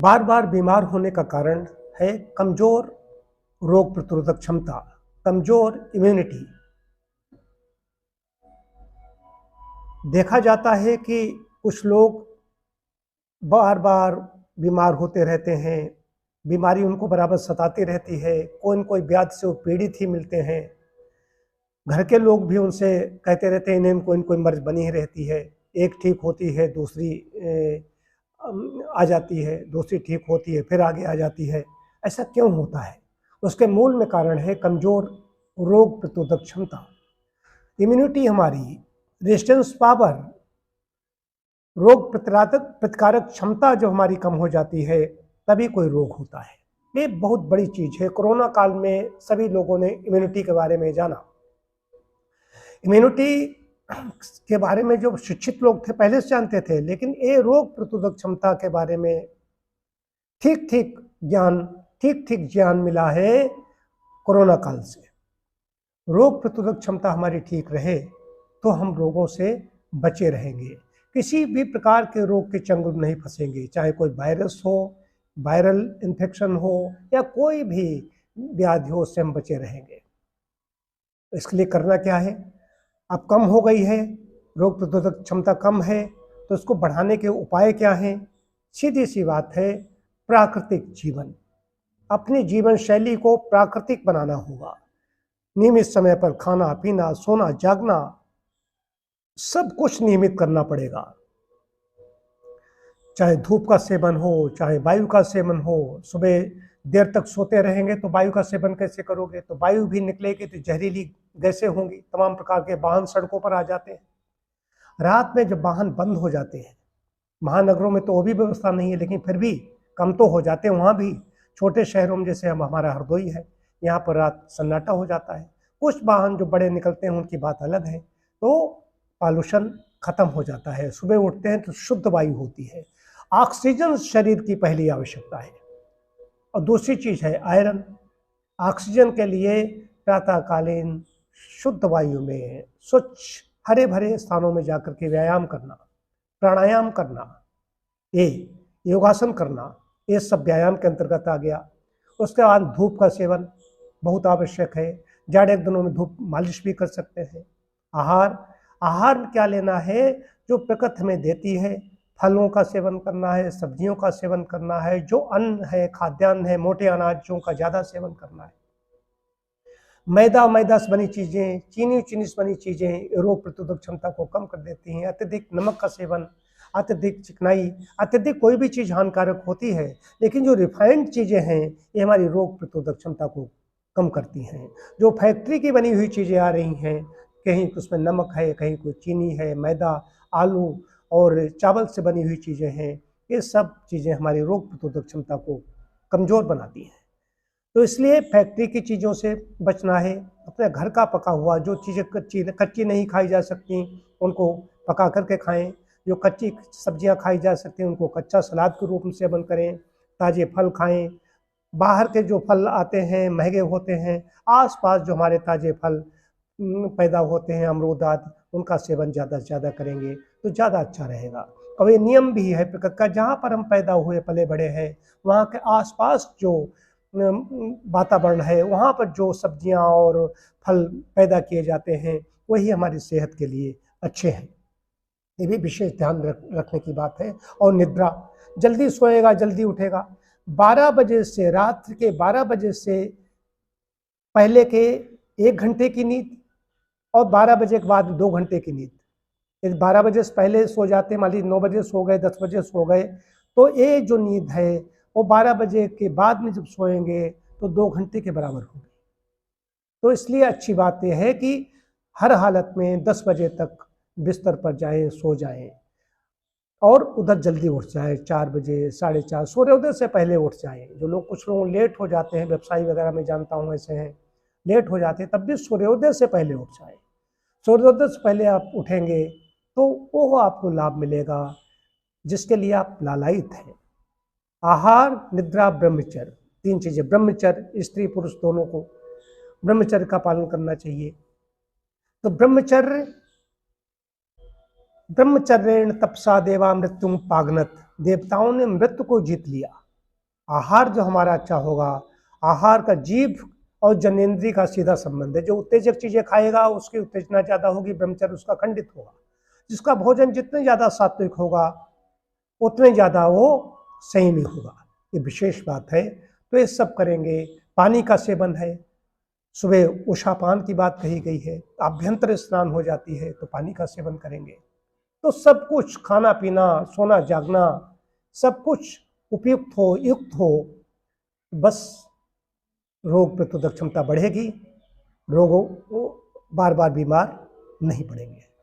बार बार बीमार होने का कारण है कमजोर रोग प्रतिरोधक क्षमता, कमजोर इम्यूनिटी। देखा जाता है कि कुछ लोग बार बार बीमार होते रहते हैं, बीमारी उनको बराबर सताती रहती है, कोई न कोई व्याधि से वो पीड़ित ही मिलते हैं। घर के लोग भी उनसे कहते रहते हैं इन्हें कोई न कोई मर्ज बनी ही रहती है, एक ठीक होती है दूसरी आ जाती है, दूसरी ठीक होती है फिर आगे आ जाती है। ऐसा क्यों होता है? उसके मूल में कारण है कमजोर रोग प्रतिरोधक क्षमता, इम्यूनिटी। हमारी रेजिस्टेंस पावर, रोग प्रतिकारक क्षमता जो हमारी कम हो जाती है तभी कोई रोग होता है। ये बहुत बड़ी चीज है। कोरोना काल में सभी लोगों ने इम्यूनिटी के बारे में जाना। इम्यूनिटी के बारे में जो शिक्षित लोग थे पहले से जानते थे, लेकिन ये रोग प्रतिरोधक क्षमता के बारे में ठीक ठीक ज्ञान मिला है कोरोना काल से। रोग प्रतिरोधक क्षमता हमारी ठीक रहे तो हम रोगों से बचे रहेंगे, किसी भी प्रकार के रोग के चंगुल में नहीं फंसेंगे, चाहे कोई वायरस हो, वायरल इन्फेक्शन हो या कोई भी व्याधि हो, उससे हम बचे रहेंगे। इसके लिए करना क्या है? अब कम हो गई है, रोग प्रतिरोधक क्षमता कम है, तो इसको बढ़ाने के उपाय क्या हैं? सीधी सी बात है, प्राकृतिक जीवन। अपनी जीवन शैली को प्राकृतिक बनाना होगा। नियमित समय पर खाना पीना, सोना जागना, सब कुछ नियमित करना पड़ेगा। चाहे धूप का सेवन हो, चाहे वायु का सेवन हो। सुबह देर तक सोते रहेंगे तो वायु का सेवन कैसे करोगे? तो वायु भी निकलेगी तो जहरीली गैसें होंगी, तमाम प्रकार के वाहन सड़कों पर आ जाते हैं। रात में जब वाहन बंद हो जाते हैं, महानगरों में तो वो भी व्यवस्था नहीं है, लेकिन फिर भी कम तो हो जाते हैं वहाँ भी। छोटे शहरों में जैसे हमारा हरदोई है, यहाँ पर रात सन्नाटा हो जाता है। कुछ वाहन जो बड़े निकलते हैं उनकी बात अलग है, तो पॉल्यूशन खत्म हो जाता है। सुबह उठते हैं तो शुद्ध वायु होती है। ऑक्सीजन शरीर की पहली आवश्यकता है। और दूसरी चीज़ है आयरन। ऑक्सीजन के लिए प्रातःकालीन शुद्ध वायु में, स्वच्छ हरे भरे स्थानों में जाकर के व्यायाम करना, प्राणायाम करना, ये योगासन करना, ये सब व्यायाम के अंतर्गत आ गया। उसके बाद धूप का सेवन बहुत आवश्यक है। जाड़े के दिनों में धूप मालिश भी कर सकते हैं। आहार में क्या लेना है? जो प्रकृति हमें देती है, फलों का सेवन करना है, सब्जियों का सेवन करना है, जो अन्न है, खाद्यान्न है, मोटे अनाजों का ज़्यादा सेवन करना है। मैदा से बनी चीज़ें, चीनी से बनी चीज़ें रोग प्रतिरोधक क्षमता को कम कर देती हैं। अत्यधिक नमक का सेवन, अत्यधिक चिकनाई, अत्यधिक कोई भी चीज़ हानिकारक होती है, लेकिन जो रिफाइंड चीज़ें हैं ये हमारी रोग प्रतिरोधक क्षमता को कम करती हैं। जो फैक्ट्री की बनी हुई चीज़ें आ रही हैं, कहीं उसमें नमक है, कहीं कोई चीनी है, मैदा, आलू और चावल से बनी हुई चीज़ें हैं, ये सब चीज़ें हमारी रोग प्रतिरोधक क्षमता को कमज़ोर बनाती हैं। तो इसलिए फैक्ट्री की चीज़ों से बचना है। अपने घर का पका हुआ, जो चीज़ें कच्ची नहीं खाई जा सकती उनको पका करके खाएं। जो कच्ची सब्जियां खाई जा सकती हैं उनको कच्चा सलाद के रूप में सेवन करें। ताज़े फल खाएं। बाहर के जो फल आते हैं महंगे होते हैं, आसपास जो हमारे ताज़े फल पैदा होते हैं, अमरूद आदि, उनका सेवन ज़्यादा से ज़्यादा करेंगे तो ज़्यादा अच्छा रहेगा। और ये नियम भी है प्रकृति का, जहाँ पर हम पैदा हुए पले बड़े हैं वहाँ के आसपास जो वातावरण है, वहाँ पर जो सब्जियाँ और फल पैदा किए जाते हैं वही हमारी सेहत के लिए अच्छे हैं। ये भी विशेष ध्यान रखने की बात है। और निद्रा, जल्दी सोएगा जल्दी उठेगा। 12 बजे से, रात्रि के 12 बजे से पहले के 1 घंटे की नींद और 12 बजे के बाद 2 घंटे की नींद। यदि 12 बजे से पहले सो जाते, मान लीजिए 9 बजे सो गए, 10 बजे सो गए, तो ये जो नींद है वो 12 बजे के बाद में जब सोएंगे तो 2 घंटे के बराबर होगी। तो इसलिए अच्छी बात यह है कि हर हालत में 10 बजे तक बिस्तर पर जाएं, सो जाएं और उधर जल्दी उठ जाएं। 4 बजे, 4:30 सूर्योदय से पहले उठ जाएं। जो लोग, कुछ लोग लेट हो जाते हैं, व्यवसायी वगैरह में जानता हूँ ऐसे हैं, लेट हो जाते हैं, तब भी सूर्योदय से पहले उठ जाएं। सूर्योदय से पहले आप उठेंगे तो वो आपको लाभ मिलेगा जिसके लिए आप लालायित हैं। आहार, निद्रा, ब्रह्मचर्य, 3 चीज़ें। ब्रह्मचर्य स्त्री पुरुष दोनों को ब्रह्मचर्य का पालन करना चाहिए। तो ब्रह्मचर्येण तपसा देवा मृत्युम पागनत, देवताओं ने मृत्यु को जीत लिया। आहार जो हमारा अच्छा होगा, आहार का जीभ और जनेंद्रिय का सीधा संबंध है। जो उत्तेजक चीजें खाएगा उसकी उत्तेजना ज्यादा होगी, ब्रह्मचर्य उसका खंडित होगा। जिसका भोजन जितने ज्यादा सात्विक होगा उतने ज्यादा वो संयमी होगा। ये विशेष बात है। तो ये सब करेंगे। पानी का सेवन है, सुबह उषापान की बात कही गई है, आभ्यंतर स्नान हो जाती है तो पानी का सेवन करेंगे। तो सब कुछ खाना पीना सोना जागना सब कुछ उपयुक्त हो, युक्त हो, बस रोग प्रतिरोधक क्षमता बढ़ेगी, रोगों को बार बार बीमार नहीं पड़ेंगे।